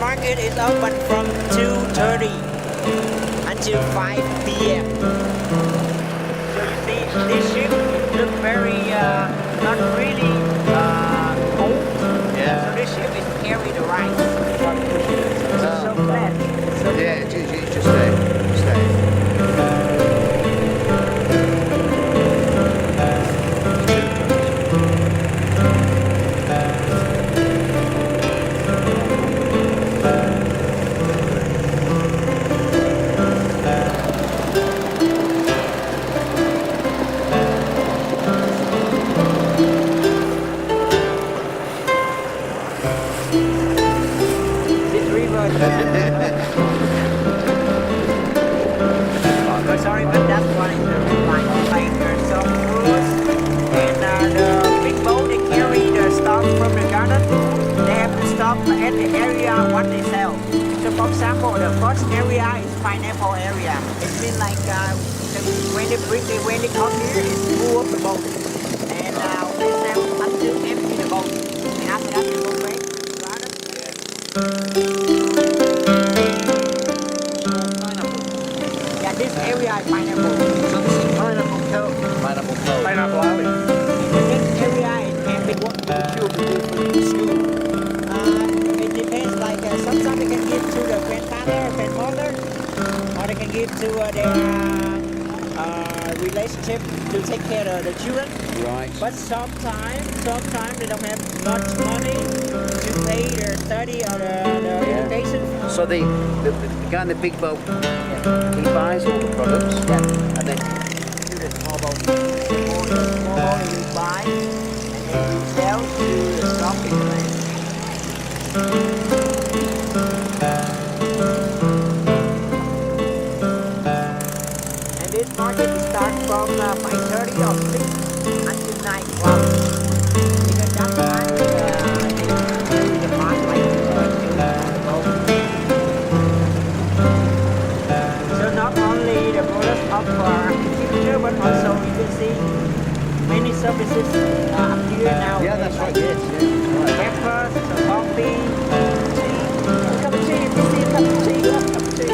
market is open from 2:30 until 5 p.m. So you see, this ship look very not really old. Yeah. So this ship is carry the rice. It's so flat. So Yeah, just stay. this river. Oh, sorry, but that's one is the line. Like there's some fruits and the big boat they carry the stuff from the garden. They have to stop at the area what they sell. So for example, the first area is pineapple area. It's been like when they come here, it's full of the boat. And they sell until empty the boat. And after that, they go back to the garden. Yeah, this area is pineapple. So this is pineapple cove. Pineapple cove. Pineapple Alley. The next area is camping. What do the children do for school? It depends. Like sometimes they can give to the grandfather, grandmother, or they can give to their relationship to take care of the children. Right. But sometimes they don't have much money to pay their study or the education. So the guy in the big boat, he buys all the products, and then To the small boat, small boat you buy and then you sell to the shopping place. And this market starts from 5:30 or 6 until 9 o'clock. Because that time the market like so not only the products of agriculture, but also you can see many services up here now. yeah, that's right. Yes, yeah. Breakfast, coffee, tea. A cup of tea, if you see a cup of tea, a cup of tea.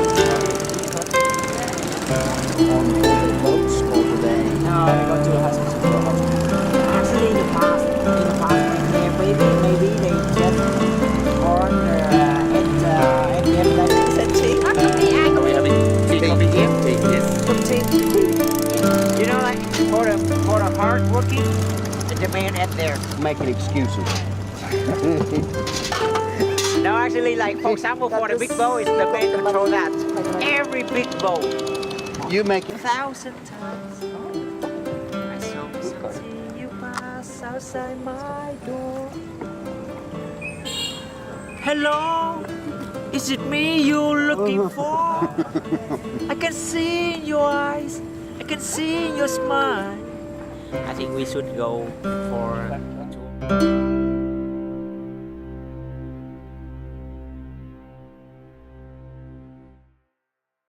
On all the boats, or do they? No, they go to a hospital. Actually, in the past, maybe they just born at the end like this and tea. Are we having tea, coffee here? Tea, yes. Cup of tea. You know, like for the hard working, the man at there. Making excuses. No, actually, like for example, for the big bowl, it's the man control that. Every big bowl. You make 1,000 times. I saw you pass outside my door. Hello, is it me you're looking for? I can see in your eyes, I can see in your smile. I think we should go for a tour.